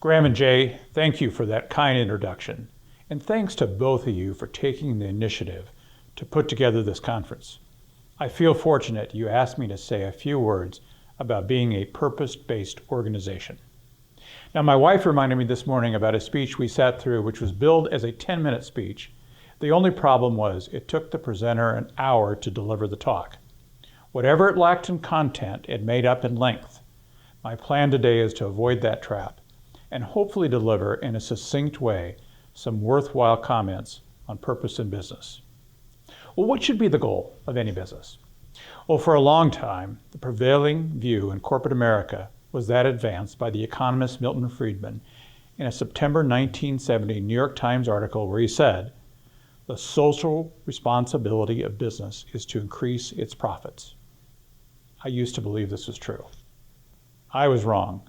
Graham and Jay, thank you for that kind introduction, and thanks to both of you for taking the initiative to put together this conference. I feel fortunate you asked me to say a few words about being a purpose-based organization. Now, my wife reminded me this morning about a speech we sat through which was billed as a 10-minute speech. The only problem was it took the presenter an hour to deliver the talk. Whatever it lacked in content, it made up in length. My plan today is to avoid that trap and hopefully deliver in a succinct way some worthwhile comments on purpose in business. Well, what should be the goal of any business? Well, for a long time, the prevailing view in corporate America was that advanced by the economist Milton Friedman in a September 1970 New York Times article where he said, "The social responsibility of business is to increase its profits." I used to believe this was true. I was wrong.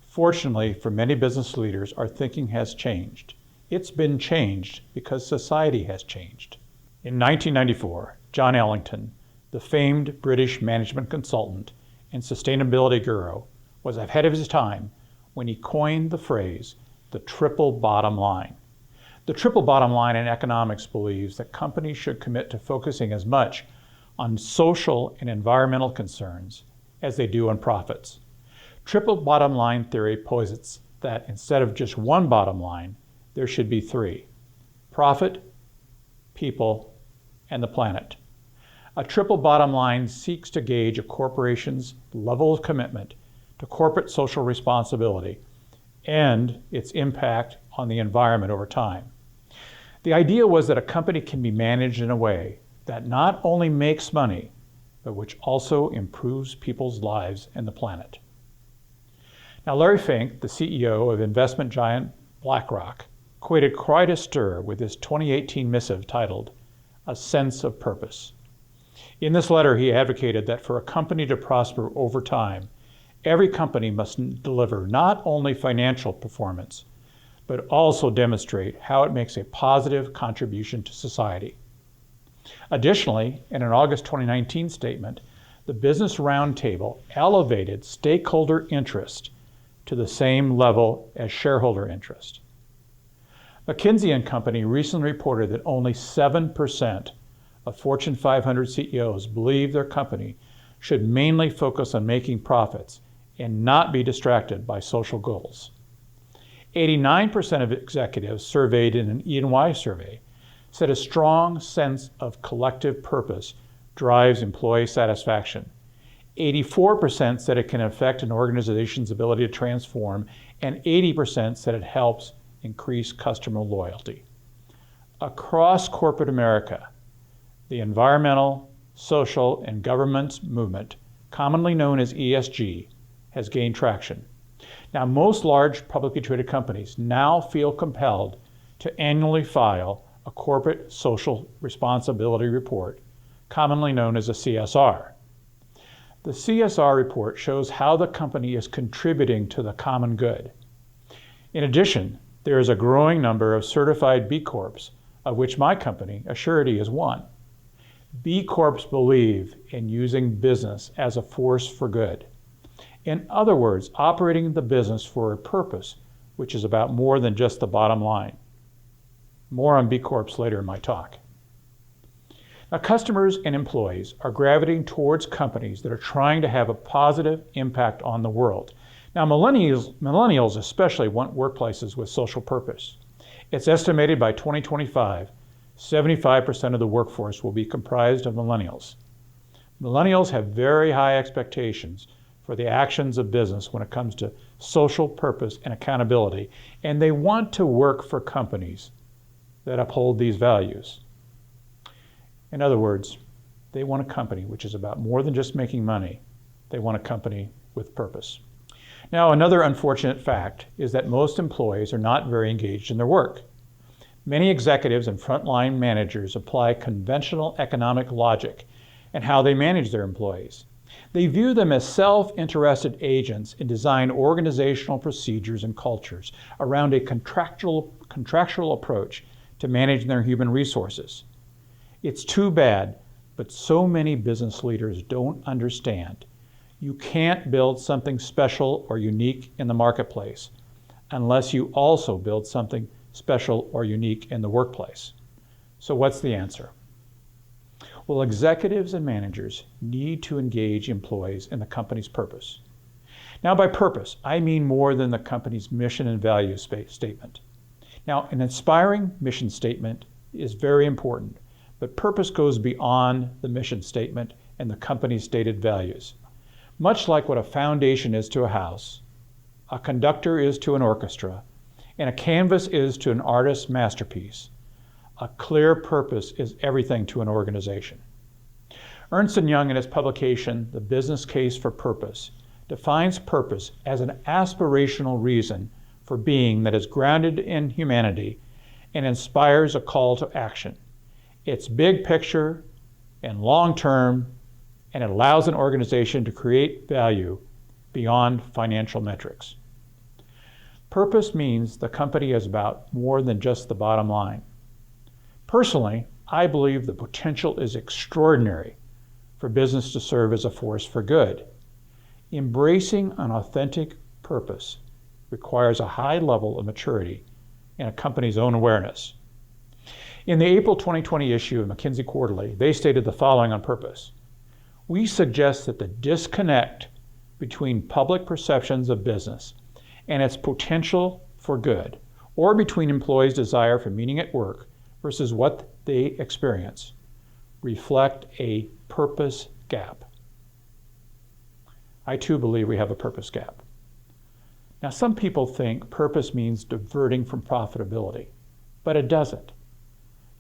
Fortunately, for many business leaders, our thinking has changed. It's been changed because society has changed. In 1994, John Ellington, the famed British management consultant and sustainability guru, was ahead of his time when he coined the phrase, the triple bottom line. The triple bottom line in economics believes that companies should commit to focusing as much on social and environmental concerns as they do on profits. Triple bottom line theory posits that instead of just one bottom line, there should be three: profit, people, and the planet. A triple bottom line seeks to gauge a corporation's level of commitment to corporate social responsibility and its impact on the environment over time. The idea was that a company can be managed in a way that not only makes money, but which also improves people's lives and the planet. Now, Larry Fink, the CEO of investment giant BlackRock, created quite a stir with his 2018 missive titled, "A Sense of Purpose." In this letter, he advocated that for a company to prosper over time, every company must deliver not only financial performance, but also demonstrate how it makes a positive contribution to society. Additionally, in an August 2019 statement, the Business Roundtable elevated stakeholder interest to the same level as shareholder interest. McKinsey & Company recently reported that only 7% of Fortune 500 CEOs believe their company should mainly focus on making profits and not be distracted by social goals. 89% of executives surveyed in an E&Y survey said a strong sense of collective purpose drives employee satisfaction. 84% said it can affect an organization's ability to transform, and 80% said it helps increase customer loyalty. Across corporate America, the environmental, social, and governance movement, commonly known as ESG, has gained traction. Now, most large publicly traded companies now feel compelled to annually file a corporate social responsibility report, commonly known as a CSR. The CSR report shows how the company is contributing to the common good. In addition, there is a growing number of certified B Corps, of which my company, Assurity, is one. B Corps believe in using business as a force for good. In other words, operating the business for a purpose, which is about more than just the bottom line. More on B Corps later in my talk. Now, customers and employees are gravitating towards companies that are trying to have a positive impact on the world. Now, millennials especially want workplaces with social purpose. It's estimated by 2025, 75% of the workforce will be comprised of millennials. Millennials have very high expectations for the actions of business when it comes to social purpose and accountability, and they want to work for companies that uphold these values. In other words, they want a company which is about more than just making money. They want a company with purpose. Now, another unfortunate fact is that most employees are not very engaged in their work. Many executives and frontline managers apply conventional economic logic in how they manage their employees. They view them as self-interested agents and design organizational procedures and cultures around a contractual approach to managing their human resources. It's too bad, but so many business leaders don't understand. You can't build something special or unique in the marketplace unless you also build something special or unique in the workplace. So what's the answer? Well, executives and managers need to engage employees in the company's purpose. Now, by purpose, I mean more than the company's mission and value statement. Now, an inspiring mission statement is very important, but purpose goes beyond the mission statement and the company's stated values. Much like what a foundation is to a house, a conductor is to an orchestra, and a canvas is to an artist's masterpiece, a clear purpose is everything to an organization. Ernst & Young, in its publication, The Business Case for Purpose, defines purpose as an aspirational reason for being that is grounded in humanity and inspires a call to action. It's big picture and long term, and it allows an organization to create value beyond financial metrics. Purpose means the company is about more than just the bottom line. Personally, I believe the potential is extraordinary for business to serve as a force for good. Embracing an authentic purpose requires a high level of maturity and a company's own awareness. In the April 2020 issue of McKinsey Quarterly, they stated the following on purpose. We suggest that the disconnect between public perceptions of business and its potential for good, or between employees' desire for meaning at work versus what they experience, reflect a purpose gap. I too believe we have a purpose gap. Now, some people think purpose means diverting from profitability, but it doesn't.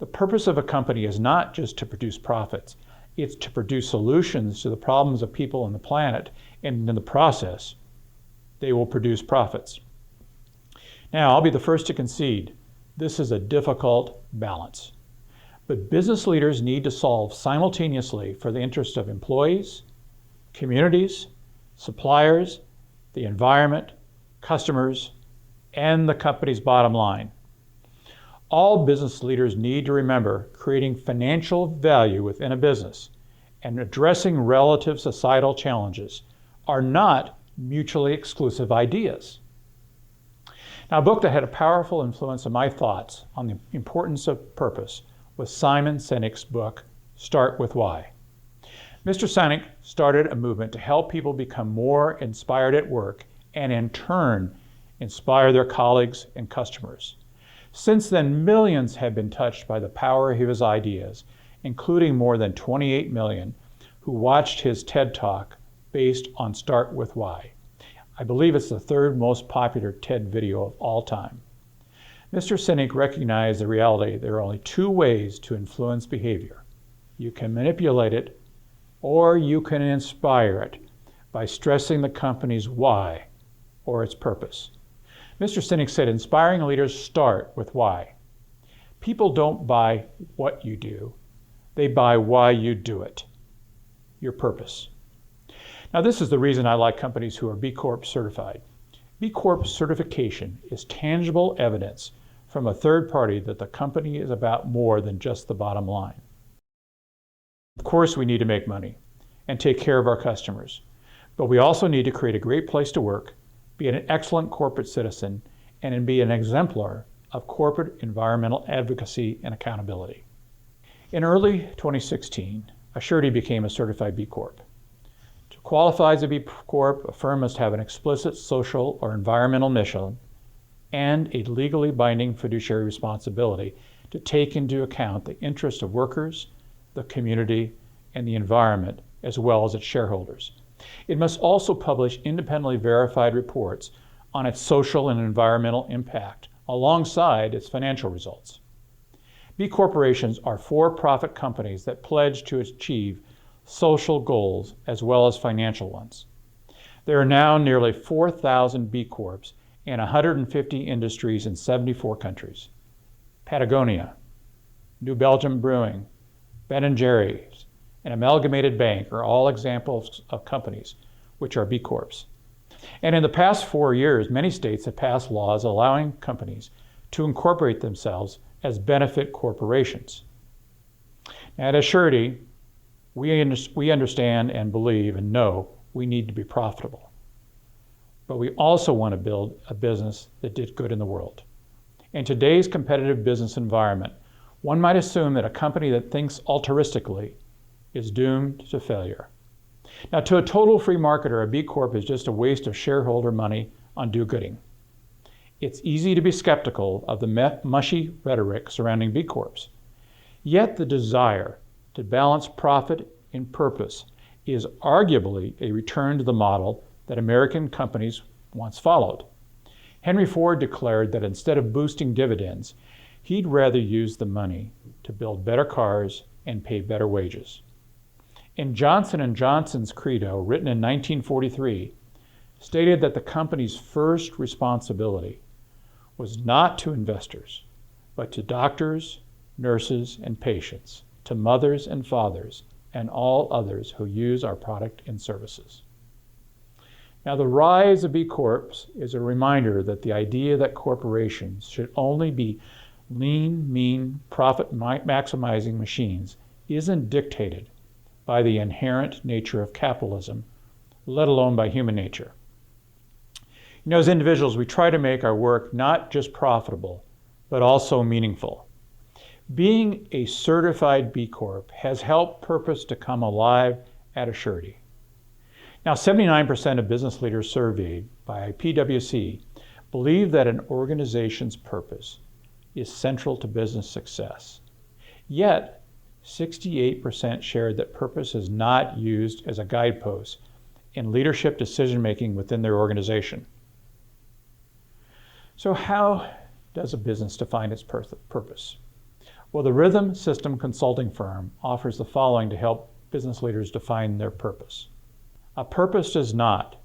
The purpose of a company is not just to produce profits, it's to produce solutions to the problems of people on the planet, and in the process, they will produce profits. Now, I'll be the first to concede this is a difficult balance, but business leaders need to solve simultaneously for the interest of employees, communities, suppliers, the environment, customers, and the company's bottom line. All business leaders need to remember creating financial value within a business and addressing relative societal challenges are not mutually exclusive ideas. Now, a book that had a powerful influence on my thoughts on the importance of purpose was Simon Sinek's book, Start With Why. Mr. Sinek started a movement to help people become more inspired at work and in turn inspire their colleagues and customers. Since then, millions have been touched by the power of his ideas, including more than 28 million who watched his TED Talk based on Start With Why. I believe it's the third most popular TED video of all time. Mr. Sinek recognized the reality there are only two ways to influence behavior. You can manipulate it, or you can inspire it by stressing the company's why or its purpose. Mr. Sinek said, inspiring leaders start with why. People don't buy what you do, they buy why you do it, your purpose. Now, this is the reason I like companies who are B Corp certified. B Corp certification is tangible evidence from a third party that the company is about more than just the bottom line. Of course, we need to make money and take care of our customers, but we also need to create a great place to work, be an excellent corporate citizen, and be an exemplar of corporate environmental advocacy and accountability. In early 2016, Assurity became a certified B Corp. To qualify as a B Corp, a firm must have an explicit social or environmental mission and a legally binding fiduciary responsibility to take into account the interests of workers, the community, and the environment, as well as its shareholders. It must also publish independently verified reports on its social and environmental impact alongside its financial results. B corporations are for-profit companies that pledge to achieve social goals as well as financial ones. There are now nearly 4,000 B Corps in 150 industries in 74 countries. Patagonia, New Belgium Brewing, Ben & Jerry's, and Amalgamated Bank are all examples of companies which are B Corps. And in the past 4 years, many states have passed laws allowing companies to incorporate themselves as benefit corporations. At Assurity, we understand and believe and know we need to be profitable. but we also want to build a business that did good in the world. In today's competitive business environment, one might assume that a company that thinks altruistically is doomed to failure. Now, to a total free marketer, a B Corp is just a waste of shareholder money on do-gooding. It's easy to be skeptical of the mushy rhetoric surrounding B Corps. Yet the desire to balance profit and purpose is arguably a return to the model that American companies once followed. Henry Ford declared that instead of boosting dividends, he'd rather use the money to build better cars and pay better wages. And Johnson & Johnson's credo, written in 1943, stated that the company's first responsibility was not to investors, but to doctors, nurses, and patients, to mothers and fathers, and all others who use our product and services. Now, the rise of B Corps is a reminder that the idea that corporations should only be lean, mean, profit-maximizing machines isn't dictated by the inherent nature of capitalism, let alone by human nature. As individuals, we try to make our work not just profitable, but also meaningful. Being a certified B Corp has helped purpose to come alive at a surety. Now, 79% of business leaders surveyed by PwC believe that an organization's purpose is central to business success. Yet, 68% shared that purpose is not used as a guidepost in leadership decision-making within their organization. So how does a business define its purpose? Well, the Rhythm System consulting firm offers the following to help business leaders define their purpose. A purpose does not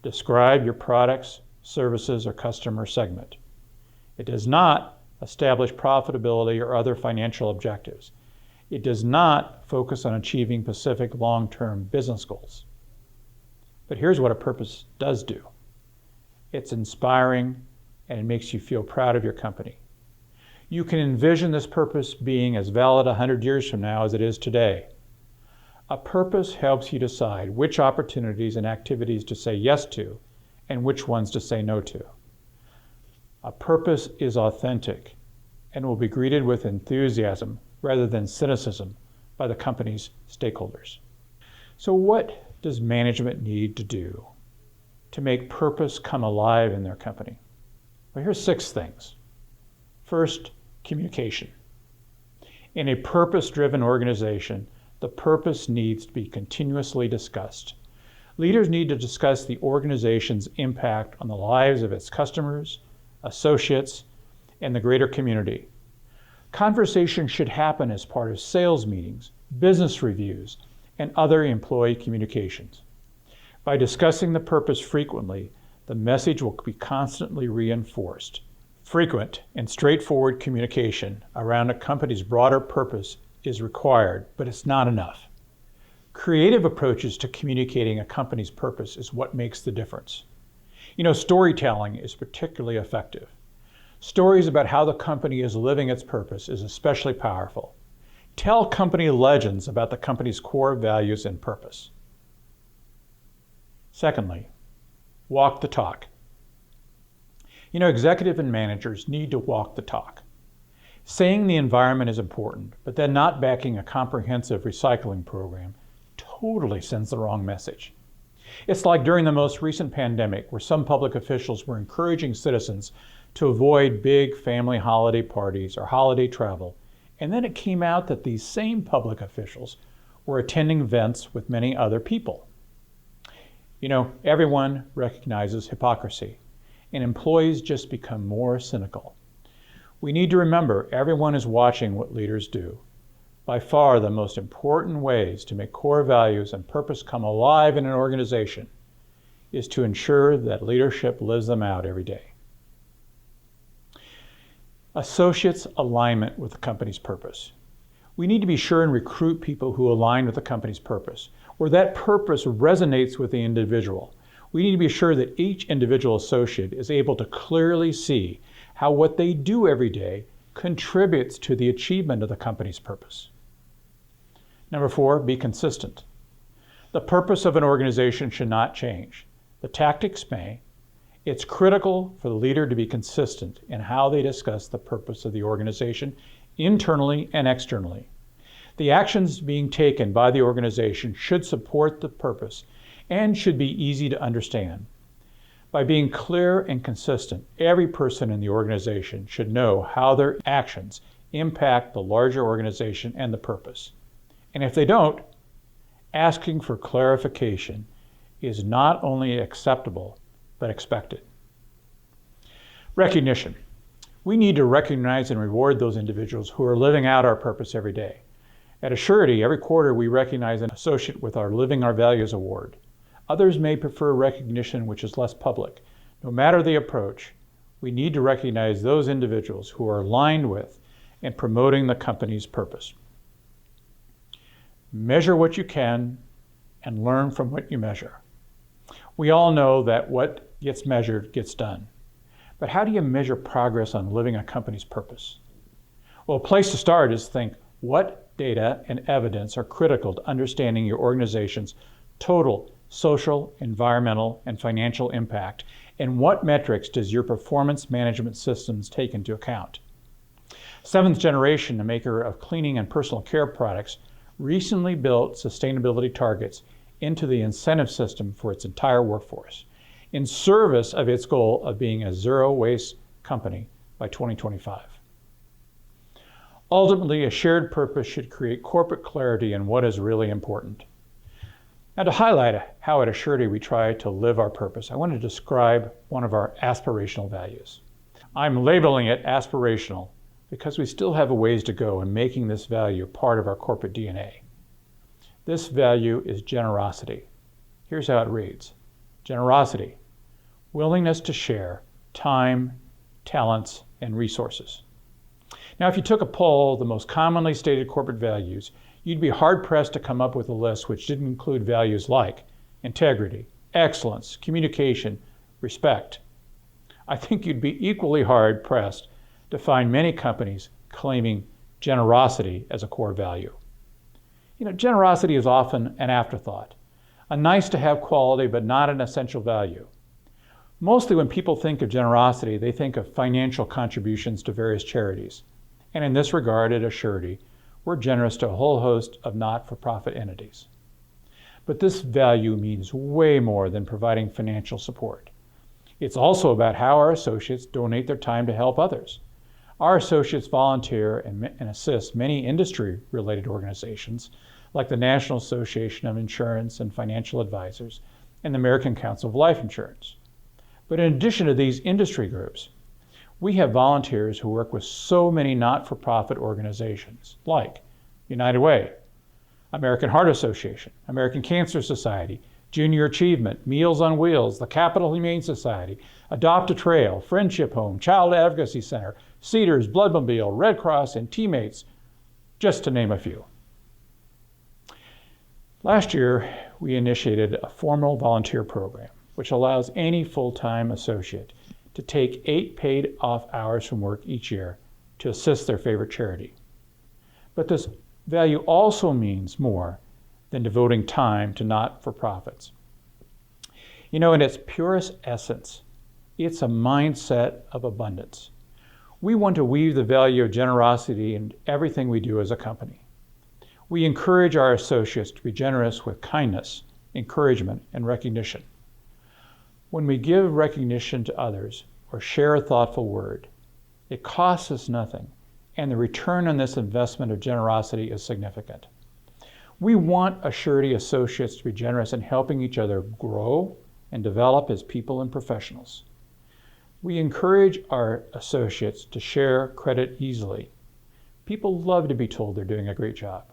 describe your products, services, or customer segment. It does not establish profitability or other financial objectives. It does not focus on achieving specific long-term business goals. But here's what a purpose does do. It's inspiring, and it makes you feel proud of your company. You can envision this purpose being as valid 100 years from now as it is today. A purpose helps you decide which opportunities and activities to say yes to and which ones to say no to. A purpose is authentic and will be greeted with enthusiasm rather than cynicism by the company's stakeholders. So what does management need to do to make purpose come alive in their company? Well, here's 6 things. First, communication. In a purpose-driven organization, the purpose needs to be continuously discussed. Leaders need to discuss the organization's impact on the lives of its customers, associates, and the greater community. Conversation should happen as part of sales meetings, business reviews, and other employee communications. By discussing the purpose frequently, the message will be constantly reinforced. Frequent and straightforward communication around a company's broader purpose is required, but it's not enough. Creative approaches to communicating a company's purpose is what makes the difference. Storytelling is particularly effective. Stories about how the company is living its purpose is especially powerful. Tell company legends about the company's core values and purpose. Secondly, walk the talk. Executive and managers need to walk the talk. Saying the environment is important, but then not backing a comprehensive recycling program totally sends the wrong message. It's like during the most recent pandemic, where some public officials were encouraging citizens to avoid big family holiday parties or holiday travel, and then it came out that these same public officials were attending events with many other people. Everyone recognizes hypocrisy, and employees just become more cynical. We need to remember everyone is watching what leaders do. By far, the most important ways to make core values and purpose come alive in an organization is to ensure that leadership lives them out every day. Associates' alignment with the company's purpose. We need to be sure and recruit people who align with the company's purpose, where that purpose resonates with the individual. We need to be sure that each individual associate is able to clearly see how what they do every day contributes to the achievement of the company's purpose. Number 4, be consistent. The purpose of an organization should not change. The tactics may. It's critical for the leader to be consistent in how they discuss the purpose of the organization, internally and externally. The actions being taken by the organization should support the purpose and should be easy to understand. By being clear and consistent, every person in the organization should know how their actions impact the larger organization and the purpose. And if they don't, asking for clarification is not only acceptable, but expected. Recognition. We need to recognize and reward those individuals who are living out our purpose every day. At Assurity, every quarter we recognize an associate with our Living Our Values Award. Others may prefer recognition which is less public. No matter the approach, we need to recognize those individuals who are aligned with and promoting the company's purpose. Measure what you can and learn from what you measure. We all know that what gets measured gets done. But how do you measure progress on living a company's purpose? Well, a place to start is think, what data and evidence are critical to understanding your organization's total social, environmental, and financial impact, and what metrics does your performance management systems take into account? Seventh Generation, a maker of cleaning and personal care products, recently built sustainability targets into the incentive system for its entire workforce in service of its goal of being a zero-waste company by 2025. Ultimately, a shared purpose should create corporate clarity in what is really important. Now, to highlight how at Assurity we try to live our purpose, I want to describe one of our aspirational values. I'm labeling it aspirational because we still have a ways to go in making this value part of our corporate DNA. This value is generosity. Here's how it reads. Generosity, willingness to share time, talents, and resources. Now, if you took a poll of the most commonly stated corporate values, you'd be hard-pressed to come up with a list which didn't include values like integrity, excellence, communication, respect. I think you'd be equally hard-pressed to find many companies claiming generosity as a core value. Generosity is often an afterthought, a nice-to-have quality but not an essential value. Mostly when people think of generosity, they think of financial contributions to various charities. And in this regard, at Assurity, we're generous to a whole host of not-for-profit entities. But this value means way more than providing financial support. It's also about how our associates donate their time to help others. Our associates volunteer and assist many industry-related organizations like the National Association of Insurance and Financial Advisors and the American Council of Life Insurance. But in addition to these industry groups, we have volunteers who work with so many not-for-profit organizations like United Way, American Heart Association, American Cancer Society, Junior Achievement, Meals on Wheels, the Capital Humane Society, Adopt a Trail, Friendship Home, Child Advocacy Center, Cedars, Bloodmobile, Red Cross, and Teammates, just to name a few. Last year, we initiated a formal volunteer program, which allows any full-time associate to take 8 paid off hours from work each year to assist their favorite charity. But this value also means more than devoting time to not-for-profits. In its purest essence, it's a mindset of abundance. We want to weave the value of generosity in everything we do as a company. We encourage our associates to be generous with kindness, encouragement, and recognition. When we give recognition to others or share a thoughtful word, it costs us nothing, and the return on this investment of generosity is significant. We want Assurity associates to be generous in helping each other grow and develop as people and professionals. We encourage our associates to share credit easily. People love to be told they're doing a great job.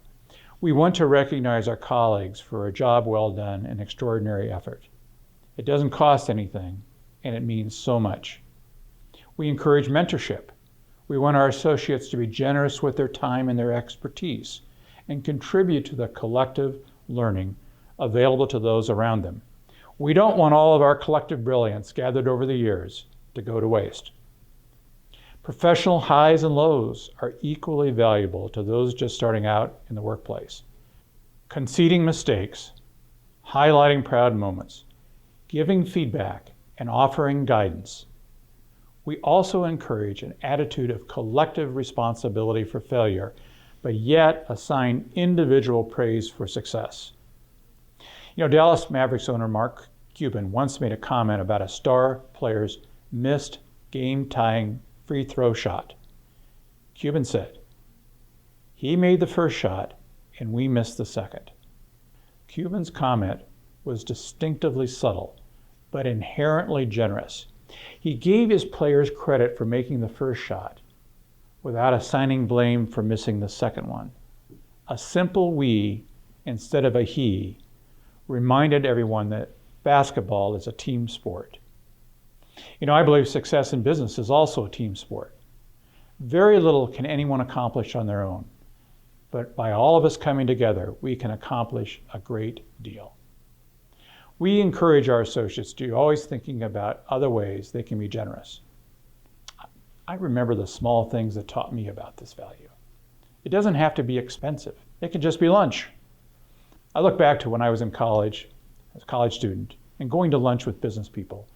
We want to recognize our colleagues for a job well done and extraordinary effort. It doesn't cost anything, and it means so much. We encourage mentorship. We want our associates to be generous with their time and their expertise and contribute to the collective learning available to those around them. We don't want all of our collective brilliance gathered over the years to go to waste. Professional highs and lows are equally valuable to those just starting out in the workplace. Conceding mistakes, highlighting proud moments, giving feedback, and offering guidance. We also encourage an attitude of collective responsibility for failure, but yet assign individual praise for success. Dallas Mavericks owner Mark Cuban once made a comment about a star player's missed game-tying free throw shot. Cuban said, "He made the first shot and we missed the second." Cuban's comment was distinctively subtle, but inherently generous. He gave his players credit for making the first shot without assigning blame for missing the second one. A simple we instead of a he reminded everyone that basketball is a team sport. I believe success in business is also a team sport. Very little can anyone accomplish on their own, but by all of us coming together, we can accomplish a great deal. We encourage our associates to be always thinking about other ways they can be generous. I remember the small things that taught me about this value. It doesn't have to be expensive. It can just be lunch. I look back to when I was in college, as a college student, and going to lunch with business people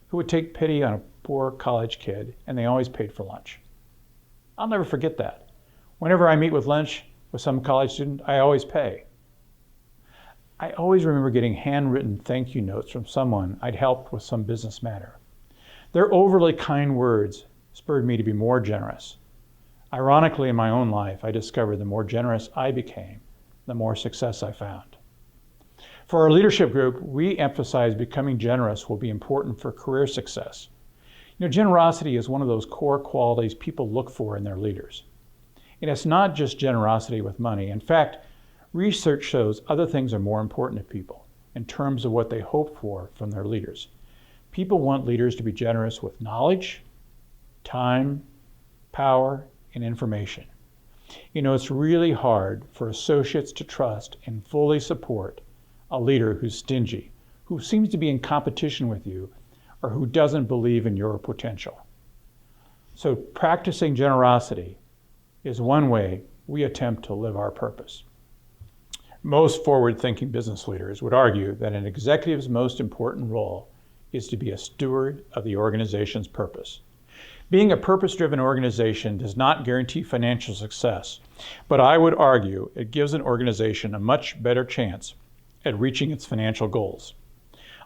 who would take pity on a poor college kid, and they always paid for lunch. I'll never forget that. Whenever I meet with lunch with some college student, I always pay. I always remember getting handwritten thank you notes from someone I'd helped with some business matter. Their overly kind words spurred me to be more generous. Ironically, in my own life, I discovered the more generous I became, the more success I found. For our leadership group, we emphasize becoming generous will be important for career success. Generosity is one of those core qualities people look for in their leaders. And it's not just generosity with money. In fact, research shows other things are more important to people in terms of what they hope for from their leaders. People want leaders to be generous with knowledge, time, power, and information. It's really hard for associates to trust and fully support a leader who's stingy, who seems to be in competition with you, or who doesn't believe in your potential. So practicing generosity is one way we attempt to live our purpose. Most forward-thinking business leaders would argue that an executive's most important role is to be a steward of the organization's purpose. Being a purpose-driven organization does not guarantee financial success, but I would argue it gives an organization a much better chance at reaching its financial goals.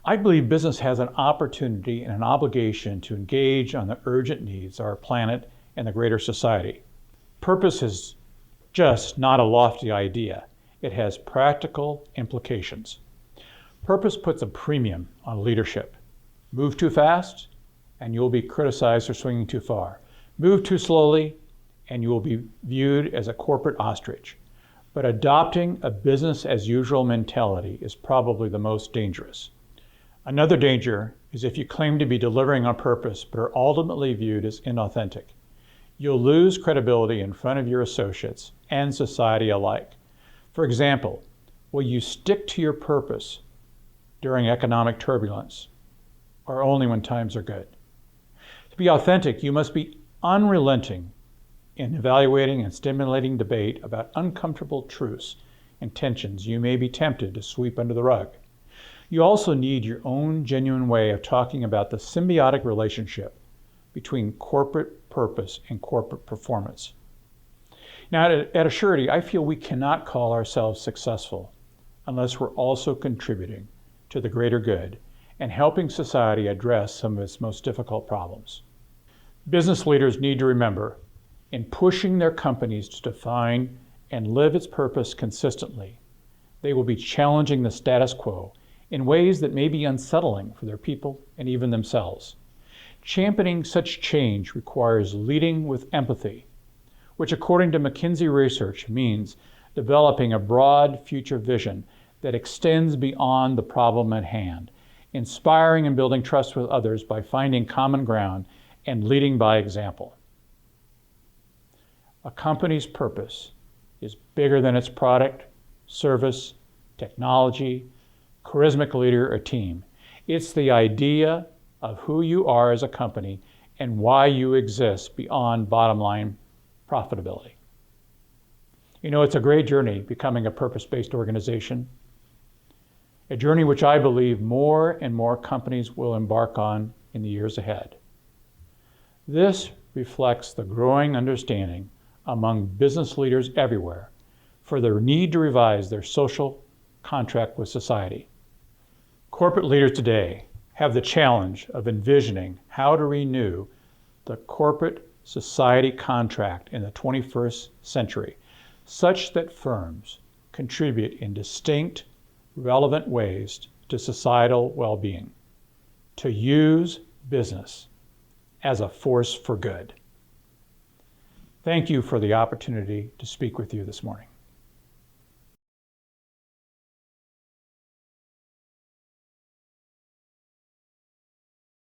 I believe business has an opportunity and an obligation to engage on the urgent needs of our planet and the greater society. Purpose is just not a lofty idea. It has practical implications. Purpose puts a premium on leadership. Move too fast, and you'll be criticized for swinging too far. Move too slowly, and you will be viewed as a corporate ostrich. But adopting a business-as-usual mentality is probably the most dangerous. Another danger is if you claim to be delivering on purpose but are ultimately viewed as inauthentic. You'll lose credibility in front of your associates and society alike. For example, will you stick to your purpose during economic turbulence, or only when times are good? To be authentic, you must be unrelenting in evaluating and stimulating debate about uncomfortable truths and tensions you may be tempted to sweep under the rug. You also need your own genuine way of talking about the symbiotic relationship between corporate purpose and corporate performance. Now, at Assurity, I feel we cannot call ourselves successful unless we're also contributing to the greater good and helping society address some of its most difficult problems. Business leaders need to remember, in pushing their companies to define and live its purpose consistently, they will be challenging the status quo in ways that may be unsettling for their people and even themselves. Championing such change requires leading with empathy, which according to McKinsey research means developing a broad future vision that extends beyond the problem at hand, inspiring and building trust with others by finding common ground and leading by example. A company's purpose is bigger than its product, service, technology, charismatic leader, or team. It's the idea of who you are as a company and why you exist beyond bottom line profitability. It's a great journey becoming a purpose-based organization. a journey which I believe more and more companies will embark on in the years ahead. This reflects the growing understanding among business leaders everywhere for their need to revise their social contract with society. Corporate leaders today have the challenge of envisioning how to renew the corporate society contract in the 21st century, such that firms contribute in distinct, relevant ways to societal well-being, to use business as a force for good. Thank you for the opportunity to speak with you this morning.